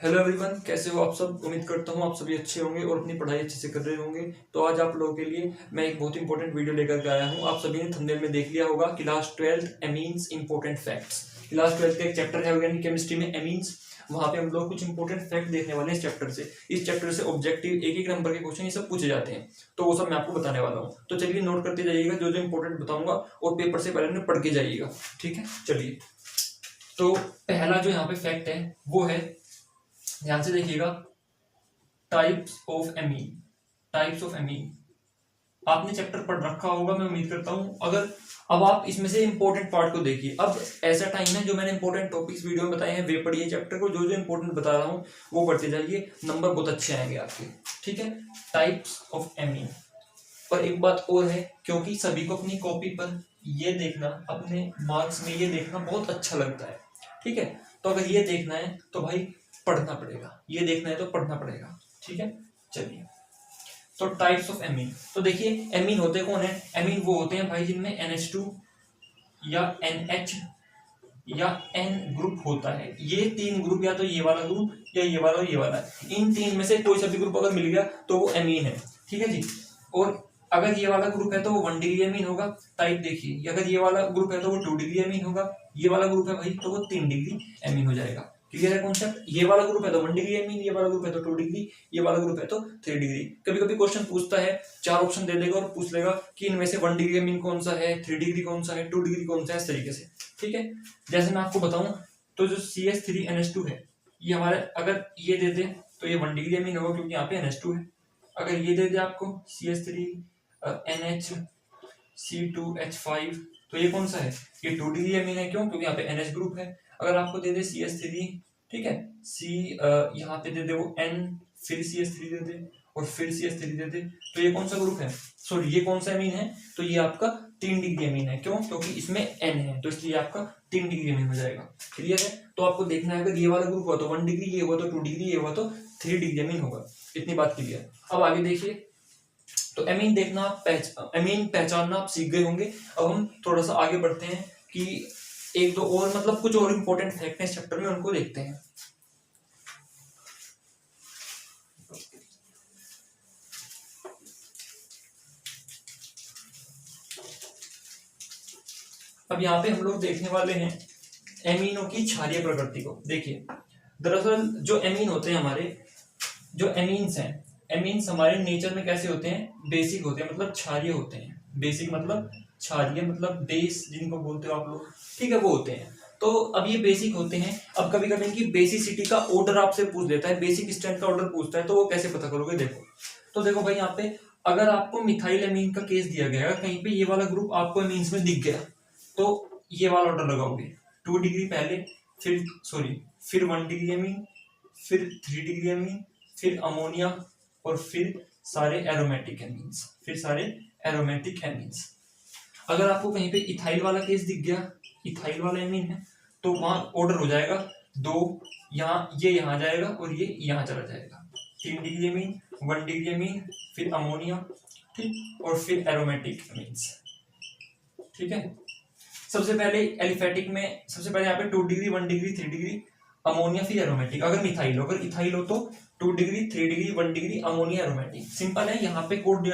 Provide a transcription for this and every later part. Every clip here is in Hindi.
हेलो एवरीवन, कैसे हो आप सब। उम्मीद करता हूँ आप सभी अच्छे होंगे और अपनी पढ़ाई अच्छे से कर रहे होंगे। तो आज आप लोगों के लिए मैं एक बहुत इंपॉर्टेंट वीडियो लेकर के आया हूँ। आप सभी ने थंबनेल में देख लिया होगा, class 12 amines important facts. Class 12 का एक चैप्टर है ऑर्गेनिक केमिस्ट्री में एमीन्स। वहाँ पे हम लोग कुछ इंपॉर्टेंट फैक्ट देखने वाले हैं इस चैप्टर से। इस चैप्टर से ऑब्जेक्टिव एक एक नंबर के क्वेश्चन ये सब पूछे जाते हैं, तो वो सब मैं आपको बताने वाला हूँ। तो चलिए नोट करते जाइएगा जो जो इंपॉर्टेंट बताऊंगा और पेपर से पहले पढ़ के जाइएगा, ठीक है। चलिए, तो पहला जो यहाँ पे फैक्ट है वो है, ध्यान से देखिएगा, types of amine. Types of amine आपने चैप्टर पढ़ रखा होगा, मैं उम्मीद करता हूं। अगर अब आप इसमें से इंपॉर्टेंट पार्ट को देखिए। अब ऐसा टाइम है, जो मैंने इंपॉर्टेंट टॉपिक्स वीडियो में बताए हैं वे पढ़िए चैप्टर को, जो जो इंपॉर्टेंट बता रहा हूं वो पढ़ते जाइए, नंबर बहुत अच्छे आएंगे आपके, ठीक है। Types of amine. पर एक बात और है, क्योंकि सभी को अपनी कॉपी पर ये देखना, अपने मार्क्स में ये देखना बहुत अच्छा लगता है, ठीक है। तो अगर ये देखना है तो भाई पढ़ना पड़ेगा, ये देखना है तो पढ़ना पड़ेगा, ठीक है। चलिए, तो टाइप्स ऑफ एमीन। तो देखिए, एमीन होते कौन है। एमीन वो होते हैं भाई जिनमें NH2 या NH या N ग्रुप होता है। ये तीन ग्रुप, या तो ये वाला ग्रुप या ये वाला ये वाला, इन तीन में से कोई सा भी ग्रुप अगर मिल गया तो वो एमीन है, ठीक है जी। और अगर ये वाला ग्रुप है तो वो 1 डिग्री एमीन होगा। टाइप देखिए, अगर ये वाला ग्रुप है तो वो 2 डिग्री एमीन होगा। ये वाला ग्रुप है भाई तो वो 3 डिग्री एमीन हो जाएगा। क्लियर है कॉन्सेप्ट। ये वाला ग्रुप है तो 1 डिग्री एमीन, ये वाला ग्रुप है तो 2 डिग्री, ये वाला ग्रुप है तो 3 डिग्री। कभी कभी क्वेश्चन पूछता है, 4 ऑप्शन दे देगा और पूछ लेगा कि इनमें से 1 डिग्री एमीन कौन सा है, 3 डिग्री कौन सा है, 2 डिग्री कौन सा है, इस तरीके से, ठीक है। जैसे मैं आपको बताऊं, तो जो CH3NH2 है, ये हमारे, अगर ये दे दे तो ये 1 डिग्री एमीन होगा क्योंकि यहाँ पे NH2 है। अगर ये दे दे आपको CH3NH, C2H5, तो ये कौन सा है, ये 2 डिग्री एमीन है। क्यों? क्योंकि यहाँ पे NH ग्रुप है। अगर आपको दे दे CH3, ठीक है, यहाँ पे दे दे वो N, फिर CH3 दे दे और फिर CH3 दे दे, तो ये कौन सा ग्रुप है, सॉरी ये कौन सा एमीन है, तो ये आपका 3 डिग्री एमीन है। क्यों? क्योंकि इसमें N है, तो इसलिए आपका 3 डिग्री एमीन हो जाएगा। क्लियर है। तो आपको देखना है, अगर ये वाला ग्रुप हुआ तो 1 डिग्री, ये हुआ तो 2 डिग्री, ये हुआ तो 3 डिग्री एमीन होगा। इतनी बात क्लियर। अब आगे देखिए, तो एमीन देखना, एमीन पहचानना आप सीख गए होंगे। अब हम थोड़ा सा आगे बढ़ते हैं कि एक दो और, मतलब कुछ और इंपॉर्टेंट फैक्ट है इस चैप्टर में, उनको देखते हैं। अब यहाँ पे हम लोग देखने वाले हैं एमीनों की क्षारीय प्रकृति को। देखिए, दरअसल जो एमीन होते हैं हमारे, जो एमीन्स हैं, एमीन्स हमारे नेचर में कैसे होते हैं, बेसिक होते हैं, मतलब क्षारीय होते हैं। बेसिक मतलब क्षारीय, मतलब बेस जिनको बोलते हो आप लोग, ठीक है, वो होते हैं। तो अब ये बेसिक होते हैं। अब कभी कभी इनकी बेसिसिटी का ऑर्डर आपसे पूछ लेता है, बेसिक स्ट्रेंथ का ऑर्डर पूछता है, तो वो कैसे पता करोगे। देखो, तो देखो भाई, यहाँ पे अगर आपको मिथाइल एमीन का केस दिया गया है, कहीं पे ये वाला ग्रुप आपको एमीन्स में दिख गया, तो ये वाला ऑर्डर लगाओगे। 2 डिग्री पहले, फिर 1 डिग्री एमीन, फिर 3 डिग्री एमीन, फिर अमोनिया, और फिर सारे एरोमेटिक एमीन्स, फिर सारे एरोमेटिक एमीन्स। अगर आपको कहीं पे इथाइल वाला केस दिख गया, इथाइल वाला एमीन है, तो वहां ऑर्डर हो जाएगा 2, यहाँ ये यहाँ जाएगा और ये यहाँ चला जाएगा। 3 डिग्री एमीन, 1 डिग्री एमीन, फिर अमोनिया, ठीक, और फिर एरोमेटिक एमीन्स, ठीक है। सबसे पहले एलिफेटिक में, सबसे पहले यहाँ पे 2 डिग्री, 1 डिग्री, 3 डिग्री अमोनिया, फिर एरोमेटिक। अगर मिथाइल हो, अगर इथाइल हो तो 2 degree, 3 degree, 1 degree ammonia, aromatic. Simple है। यहाँ पे कोड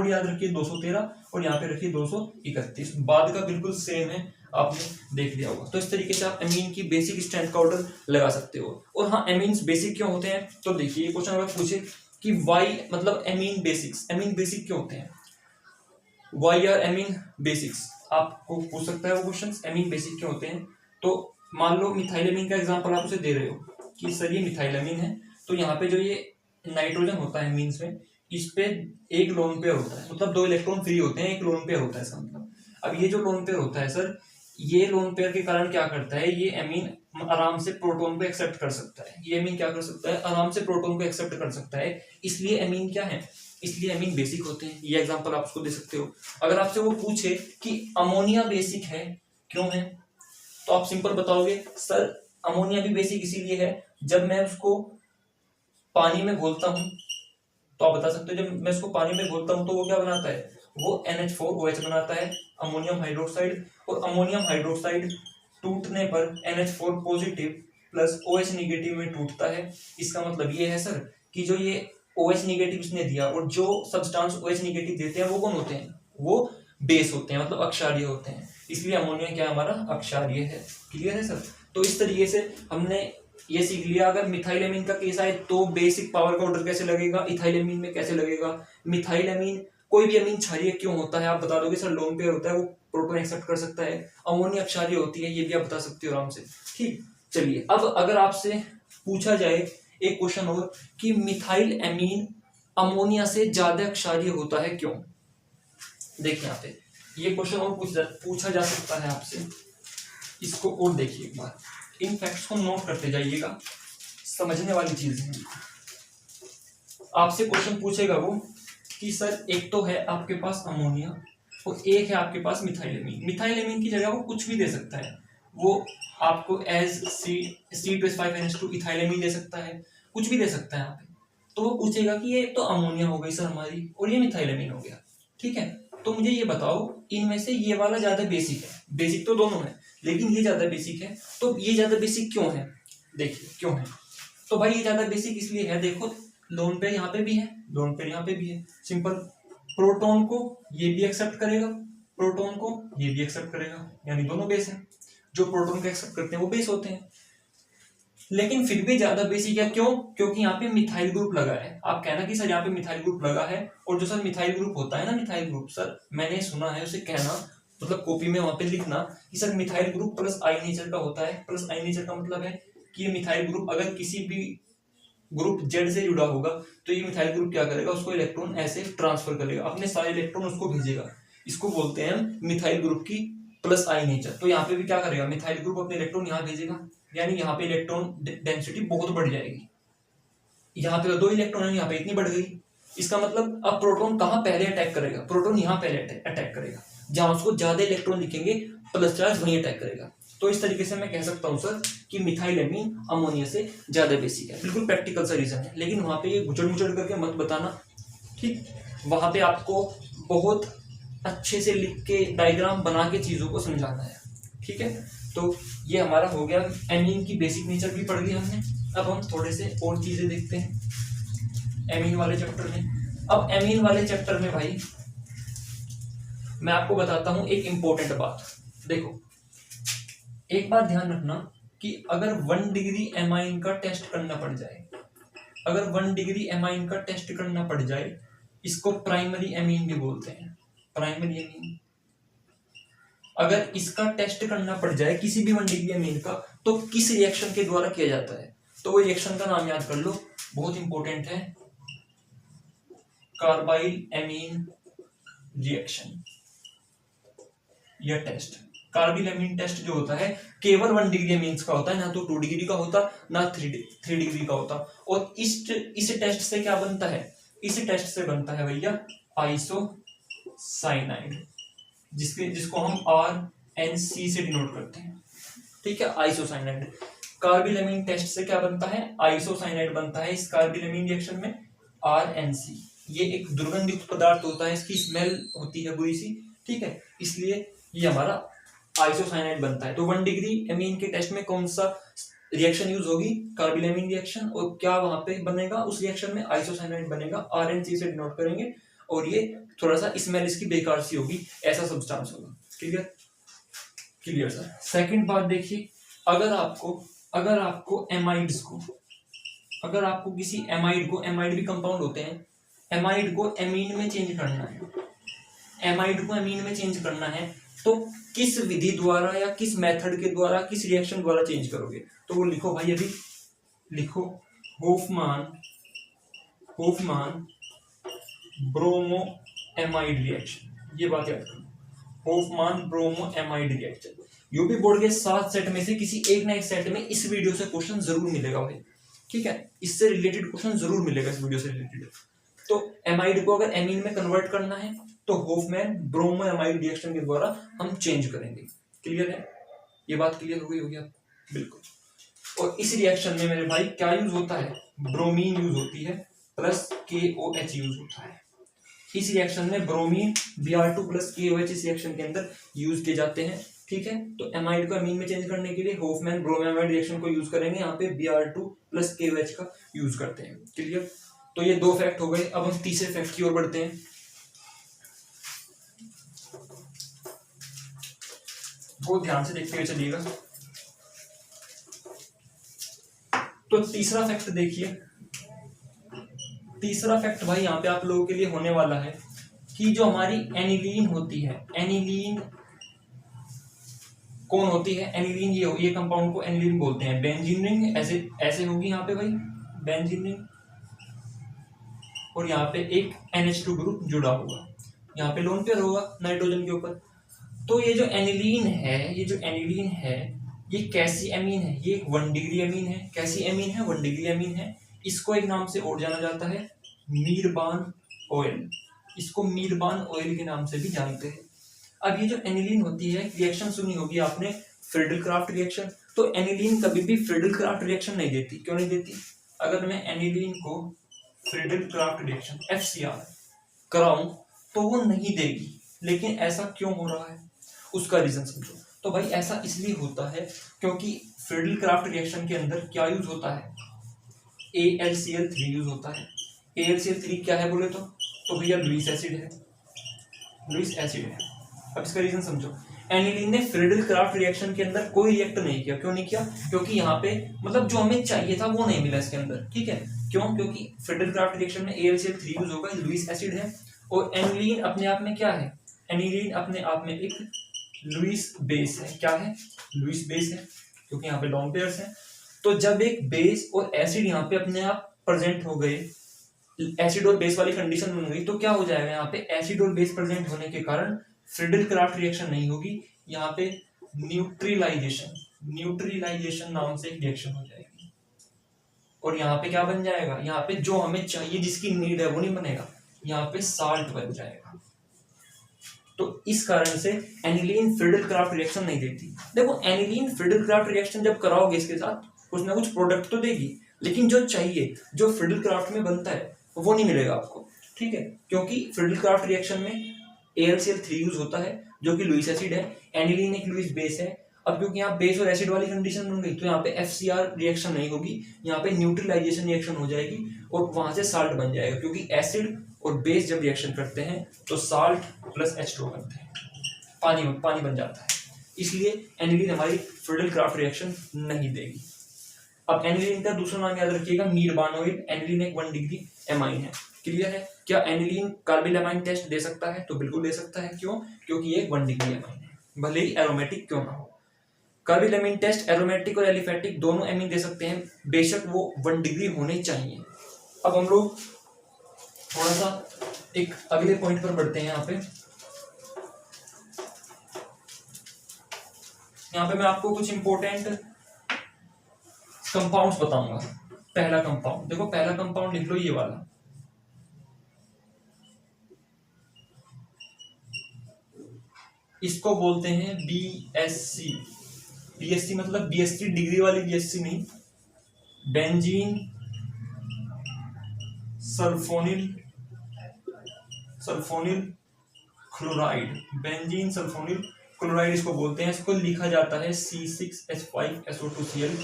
याद रखिए 213 और यहाँ पे रखिए 231। बाद का बिल्कुल सेम है, आपने देख लिया होगा। तो इस तरीके से आप एमीन की बेसिक स्ट्रेंथ का ऑर्डर लगा सकते हो। और हाँ, एमीन्स बेसिक क्यों होते हैं, तो देखिए, क्वेश्चन अगर पूछे कि वाई, मतलब एमीन बेसिक्स, एमीन बेसिक क्यों होते हैं, वाई आर एमीन बेसिक्स, आपको पूछ सकता है वो क्वेश्चन, एमीन बेसिक क्यों होते हैं। तो मान लो मिथाइलेमीन का एग्जांपल आप उसे दे रहे हो कि सर ये मिथाइलेमीन है, तो यहाँ पे जो ये नाइट्रोजन होता है मीन्स में, इस पे एक लोन पेयर होता है, मतलब 2 इलेक्ट्रॉन फ्री होते हैं, एक लोन पेयर होता है इसका मतलब। अब ये जो लोन पेयर होता है सर, ये लोन पेयर के कारण क्या करता है, ये एमीन आराम से प्रोटोन को एक्सेप्ट कर सकता है। ये एमीन क्या कर सकता है, आराम से प्रोटोन को एक्सेप्ट कर सकता है, इसलिए एमीन क्या है, इसलिए एमीन बेसिक होते हैं। ये एग्जांपल आप उसको दे सकते हो। अगर आपसे वो पूछे कि अमोनिया बेसिक है, क्यों है, तो आप सिंपल बताओगे सर अमोनिया भी बेसिक इसीलिए है, जब मैं उसको पानी में घोलता हूं, तो आप बता सकते हो जब मैं उसको पानी में घोलता हूं तो वो क्या बनाता है, वो NH4OH बनाता है, अमोनियम हाइड्रोक्साइड। और अमोनियम हाइड्रोक्साइड टूटने पर NH4 positive plus OH negative में टूटता है। इसका मतलब ये है सर कि जो ये OH नेगेटिव इसने दिया और जो सब्सटेंस OH नेगेटिव देते हैं वो कौन होते हैं, वो बेस होते हैं, मतलब अक्षारीय होते हैं। इसलिए अमोनिया क्या हमारा अक्षारीय है। क्लियर है सर। तो इस तरीके से हमने ये सीख लिया। अगर मिथाइलेमीन का केस आए तो बेसिक पावर का ऑर्डर कैसे लगेगा, इथाइलेमीन में कैसे लगेगा। मिथाइलेमीन कोई भी अमीन क्षारीय क्यों होता है आप बता दोगे सर, लोन पेयर होता है, वो प्रोटॉन एक्सेप्ट कर सकता है। अमोनिया क्षारीय होती है, ये भी आप बता सकते हो आराम से। ठीक, चलिए अब अगर आपसे पूछा जाए एक क्वेश्चन और कि मिथाइल एमीन अमोनिया से ज्यादा क्षारीय होता है क्यों। देखिए यहाँ पे ये क्वेश्चन और पूछा जा सकता है आपसे। इसको और देखिए एक बार, इन फैक्ट्स को नोट करते जाइएगा, समझने वाली चीज है। आपसे क्वेश्चन पूछेगा वो कि सर एक तो है आपके पास अमोनिया और एक है आपके पास मिथाइलेमीन। मिथाइलेमीन की जगह वो कुछ भी दे सकता है, वो आपको एज C2H5NH2 इथाइलेमीन दे सकता है, कुछ भी दे सकता है यहाँ पे। तो वो पूछेगा कि ये तो अमोनिया हो गई सर हमारी और ये मिथाइलेमीन हो गया, ठीक है, तो मुझे ये बताओ इनमें से ये वाला ज्यादा बेसिक है। बेसिक तो दोनों है लेकिन ये ज्यादा बेसिक है, तो ये ज्यादा बेसिक क्यों है। देखिए क्यों है, तो भाई ये ज्यादा बेसिक इसलिए है, देखो लोन पेयर यहाँ पे भी है, लोन पेयर यहाँ पे भी है। सिंपल, प्रोटॉन को ये भी एक्सेप्ट करेगा, प्रोटॉन को ये भी एक्सेप्ट करेगा, यानी दोनों बेस हैं। जो प्रोटॉन को एक्सेप्ट करते हैं वो बेस होते हैं। लेकिन फिर भी ज्यादा बेसिक है क्यों, क्योंकि यहाँ पे मिथाइल ग्रुप लगा है। आप कहना कि सर यहाँ पे मिथाइल ग्रुप लगा है, और जो सर मिथाइल ग्रुप होता है ना, मिथाइल ग्रुप सर मैंने सुना है उसे कहना, मतलब कॉपी में वहां पे लिखना कि सर मिथाइल ग्रुप प्लस आई नेचर का होता है। प्लस आई नेचर का मतलब है कि ये मिथाइल ग्रुप अगर किसी भी ग्रुप जेड से जुड़ा होगा तो ये मिथाइल ग्रुप क्या करेगा, उसको इलेक्ट्रॉन ऐसे ट्रांसफर करेगा, अपने सारे इलेक्ट्रॉन उसको भेजेगा। इसको बोलते हैं मिथाइल ग्रुप की प्लस आई नेचर। तो यहाँ पे भी क्या करेगा, मिथाइल ग्रुप अपने इलेक्ट्रॉन यहाँ भेजेगा, यानी यहाँ पे इलेक्ट्रॉन डेंसिटी बहुत बढ़ जाएगी। यहाँ पे 2 इलेक्ट्रॉन है, यहाँ पे इतनी बढ़ गई। इसका मतलब अब प्रोटॉन कहाँ पहले अटैक करेगा, प्रोटॉन यहाँ पहले अटैक करेगा, जहां उसको ज्यादा इलेक्ट्रॉन दिखेंगे प्लस चार्ज वहीं अटैक करेगा। तो इस तरीके से मैं कह सकता हूँ सर कि मिथाइलेमीन अमोनिया से ज्यादा बेसिक है। बिल्कुल प्रैक्टिकल सा रीजन है, लेकिन वहां पे ये गुचड़ मुचड़ करके मत बताना, ठीक। वहां पे आपको बहुत अच्छे से लिख के डायग्राम बना के चीजों को समझाना है, ठीक है। तो ये हमारा हो गया, एमीन की बेसिक नेचर भी पढ़ ली हमने। अब हम थोड़े से और चीजें देखते हैं एमीन वाले चैप्टर में। अब एमीन वाले चैप्टर में भाई मैं आपको बताता हूं एक इंपॉर्टेंट बात। देखो एक बात ध्यान रखना कि अगर 1 डिग्री एमाइन का टेस्ट करना पड़ जाए, अगर 1 डिग्री एमाइन का टेस्ट करना पड़ जाए, इसको प्राइमरी एमीन भी बोलते हैं, प्राइमरी एमीन। अगर इसका टेस्ट करना पड़ जाए किसी भी 1 डिग्री एमीन का, तो किस रिएक्शन के द्वारा किया जाता है, तो वो रिएक्शन का नाम याद कर लो, बहुत इंपॉर्टेंट है, कार्बाइल एमीन रिएक्शन या टेस्ट। कार्बाइल एमीन टेस्ट जो होता है केवल 1 डिग्री एमीन्स का होता है, ना तो 2 डिग्री का होता, ना 3 डिग्री का होता। और इस टेस्ट से क्या बनता है, इस टेस्ट से बनता है भैया आइसोसाइनाइड, जिसको हम RNC से डिनोट करते हैं, ठीक है, आइसोसाइनाइड। कार्बाइल एमीन टेस्ट से क्या बनता है, आइसोसाइनाइड बनता है। इस कार्बाइल एमीन रिएक्शन में RNC, ये एक दुर्गंधित पदार्थ होता है, इसकी स्मेल होती है बुरी सी, ठीक है, इसलिए ये हमारा आइसोसाइनाइड बनता है। तो 1 डिग्री एमीन के टेस्ट में कौन सा रिएक्शन यूज होगी, कार्बाइल एमीन रिएक्शन, और क्या वहां पे बनेगा, उस रिएक्शन में आइसोसाइनाइड बनेगा, RNC से डिनोट करेंगे, और ये थोड़ा सा स्मेल इसकी बेकार सी होगी, ऐसा सब्सटेंस होगा। Clear, clear sir. सेकंड बात देखिए, अगर आपको एमाइड्स को, अगर आपको किसी एमाइड को, एमाइड भी कंपाउंड होते हैं, एमाइड को एमीन में चेंज करना है, एमाइड को एमीन में चेंज करना है, तो किस विधि द्वारा या किस मेथड के द्वारा, किस रिएक्शन द्वारा चेंज करोगे, तो वो लिखो भाई, अभी लिखो, होफमान ब्रोमो एमाइड रिएक्शन। ये बात याद करो, होफमान bromo amide reaction. UP board के 7 सेट में से किसी एक ना एक सेट में इस वीडियो से क्वेश्चन जरूर मिलेगा भाई, ठीक है, इससे रिलेटेड क्वेश्चन जरूर मिलेगा इस वीडियो से रिलेटेड। तो एमाइड को अगर एमीन में कन्वर्ट करना है तो होफमैन ब्रोमो एमाइड रिएक्शन के द्वारा हम चेंज करेंगे। क्लियर है, ये बात क्लियर हो गई होगी आपको, बिल्कुल। और इस रिएक्शन में मेरे भाई क्या यूज होता है, ब्रोमीन यूज होती है, प्लस KOH यूज होता है। इस रिएक्शन में ब्रोमीन Br2 प्लस KOH इस रिएक्शन के अंदर यूज किए जाते हैं, ठीक। ठीक है। तो एमाइड को अमीन में चेंज करने के लिए होफमैन ब्रोमोएमाइड रिएक्शन को यूज करेंगे, यहाँ पे Br2 + KOH का यूज करते हैं। क्लियर। तो ये 2 फैक्ट हो गए। अब हम तीसरे फैक्ट की ओर बढ़ते हैं। वो ध्यान से देखते हुए चलिएगा। तो तीसरा फैक्ट देखिए, तीसरा फैक्ट भाई यहाँ पे आप लोगों के लिए होने वाला है कि जो हमारी एनिलीन होती है, एनिलीन कौन होती है? एनिलीन ये कंपाउंड को एनिलीन बोलते हैं। बेंजीन रिंग ऐसे होगी यहाँ पे भाई, बेंजीन रिंग, और यहाँ पे एक NH2 ग्रुप जुड़ा होगा, यहाँ पे लोन पेयर होगा नाइट्रोजन के ऊपर। तो ये जो एनिलीन है, ये कैसी एमीन है? ये 1 डिग्री एमीन है। कैसी एमीन है? 1 डिग्री एमीन है। इसको एक नाम से और जाना जाता है, मीरबान ऑयल। इसको मीरबान ऑयल के नाम से भी जानते हैं। अब ये जो एनिलीन होती है, रिएक्शन सुनी होगी आपने, फ्रीडल-क्राफ्ट रिएक्शन। तो एनिलीन कभी भी फ्रीडल-क्राफ्ट रिएक्शन नहीं देती। क्यों नहीं देती? अगर मैं एनिलीन को फ्रीडल-क्राफ्ट रिएक्शन FCR कराऊं तो वो नहीं देगी। लेकिन ऐसा क्यों हो रहा है, उसका रीजन समझो। तो भाई ऐसा इसलिए होता है क्योंकि फ्रीडल-क्राफ्ट रिएक्शन के अंदर क्या यूज होता है? AlCl3 यूज होता है। AlCl3 क्या है बोले तो भैया लुईस एसिड है, लुईस एसिड है। अब इसका रीजन समझो। एनिलीन ने फ्रीडल-क्राफ्ट रिएक्शन के अंदर कोई रिएक्ट नहीं किया। क्यों नहीं किया? क्योंकि यहाँ पे मतलब जो हमें चाहिए था वो नहीं मिला इसके अंदर। ठीक है, क्यों? क्योंकि फ्रीडल-क्राफ्ट रिएक्शन में AlCl3 यूज होगा, लुईस एसिड है, और एनिलीन अपने आप में क्या है? एनिलीन अपने आप में एक लुईस बेस है। क्या है? लुईस बेस है, क्योंकि यहाँ पे लॉन्ग पेयर्स हैं। तो जब एक बेस और एसिड यहाँ पे अपने आप प्रेजेंट हो गए, एसिड और बेस वाली कंडीशन बन गई, तो क्या हो जाएगा? यहाँ पे एसिड और बेस प्रेजेंट होने के कारण फ्रीडल-क्राफ्ट रिएक्शन नहीं होगी, यहाँ पे न्यूट्रलाइजेशन नाम से एक रिएक्शन हो जाएगी। और यहाँ पे क्या बन जाएगा? यहाँ पे जो हमें चाहिए, जिसकी नीड है, वो नहीं बनेगा, यहाँ पे साल्ट बन जाएगा। तो इस कारण से एनिलीन फ्रीडल-क्राफ्ट रिएक्शन नहीं देती। देखो, एनिलीन फ्रीडल-क्राफ्ट रिएक्शन जब कराओगे इसके साथ, कुछ ना कुछ प्रोडक्ट तो देगी, लेकिन जो चाहिए, जो फ्रीडल-क्राफ्ट में बनता है, वो नहीं मिलेगा आपको। ठीक है, क्योंकि फ्रीडल-क्राफ्ट रिएक्शन में AlCl3 यूज होता है, जो कि लुईस एसिड है। एनिलीन एक लुईस बेस है। अब क्योंकि यहाँ बेस और एसिड वाली कंडीशन बन गई, तो यहाँ पे FCR रिएक्शन नहीं होगी, यहाँ पे न्यूट्रलाइजेशन रिएक्शन हो जाएगी, और वहां से साल्ट बन जाएगा। क्योंकि एसिड और बेस जब रिएक्शन करते हैं तो साल्ट + H2O बनते हैं, पानी बन जाता है। इसलिए एनिलीन हमारी फ्रीडल-क्राफ्ट रिएक्शन नहीं देगी। अब एनिलीन का दूसरा नाम याद रखिएगा, मीरबान ऑयल। एनिलीन एक 1 डिग्री एमाइन है। क्लियर है? क्या एनिलीन कार्बिलामाइन टेस्ट दे सकता है? तो बिल्कुल दे सकता है। क्यों? क्योंकि ये 1 डिग्री एमाइन है, भले ही एरोमेटिक क्यों ना हो। कार्बिलामाइन टेस्ट एरोमेटिक और एलिफेटिक दोनों एमीन दे सकते हैं, बेशक वो 1 डिग्री होने चाहिए। अब हम लोग थोड़ा सा एक अगले पॉइंट पर बढ़ते हैं। यहाँ पे मैं आपको कुछ इंपॉर्टेंट कंपाउंड्स बताऊंगा। पहला कंपाउंड देखो, पहला कंपाउंड लिख लो, ये वाला, इसको बोलते हैं BSC। BSC मतलब BSC डिग्री वाली BSC नहीं, benzene sulphonyl chloride. Benzene sulphonyl chloride इसको बोलते हैं। इसको लिखा जाता है C6H5SO2Cl।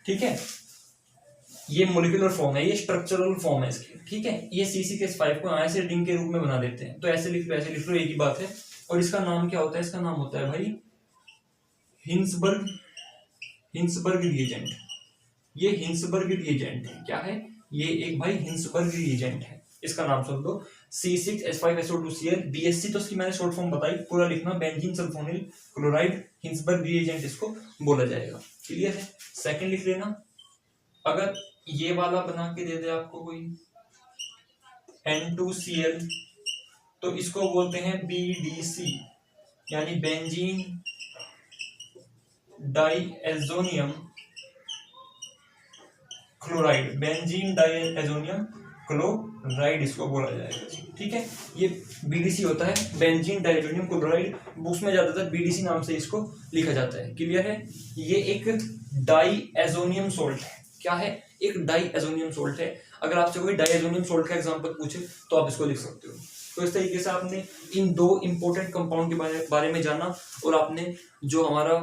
ठीक है, ये मोलिकुलर फॉर्म है, ये स्ट्रक्चरल फॉर्म है इसकी। ठीक है, ये C6H5 को ऐसे रिंग के रूप में बना देते हैं। तो ऐसे लिख लो, एक ही बात है। और इसका नाम क्या होता है? इसका नाम होता है भाई हिंसबर्ग रिएजेंट। ये हिंसबर्ग रिएजेंट है। क्या है ये? एक भाई हिंसबर्ग रिएजेंट है। इसका नाम सुन लो, C6H5SO2Cl। BSC तो इसकी मैंने शॉर्ट फॉर्म बताई, पूरा लिखना, benzene sulphonyl chloride, Hinsberg reagent इसको बोला जाएगा। क्लियर है? सेकंड लिख लेना। अगर ये वाला बना के दे दे आपको कोई N2Cl, तो इसको बोलते हैं BDC, यानी benzene diazonium chloride. Benzene diazonium chloride इसको बोला जाएगा। ठीक है, ये BDC होता है, बेंजीन डाइएजोनियम क्लोराइड। उसमें ज्यादातर BDC नाम से इसको लिखा जाता है। क्लियर है? ये एक डाइएजोनियम सोल्ट है। क्या है? एक डाइएजोनियम सोल्ट है। अगर आपसे कोई डाइएजोनियम सोल्ट का एग्जांपल पूछे तो आप इसको लिख सकते हो। तो इस तरीके से आपने इन 2 इंपॉर्टेंट कंपाउंड के बारे में जाना, और आपने जो हमारा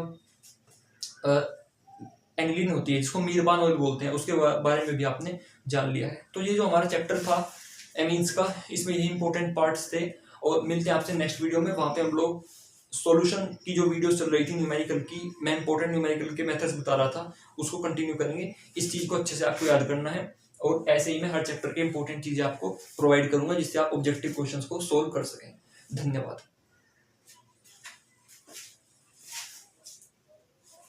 एंग्लिन होती है जिसको मीरबान ऑयल बोलते हैं उसके बारे में भी आपने जान लिया है। तो ये जो हमारा चैप्टर था एमीन्स का, इसमें यही इंपॉर्टेंट पार्ट्स थे। और मिलते हैं आपसे नेक्स्ट वीडियो में, वहां पे हम लोग सॉल्यूशन की जो वीडियोस चल रही थी न्यूमेरिकल की, मैं इंपॉर्टेंट न्यूमेरिकल के मेथड्स बता रहा था, उसको कंटिन्यू करेंगे। इस चीज को अच्छे से आपको याद करना है, और ऐसे ही मैं हर चैप्टर के इंपॉर्टेंट चीजें आपको प्रोवाइड करूंगा जिससे आप ऑब्जेक्टिव क्वेश्चंस को सोल्व कर सकें। धन्यवाद।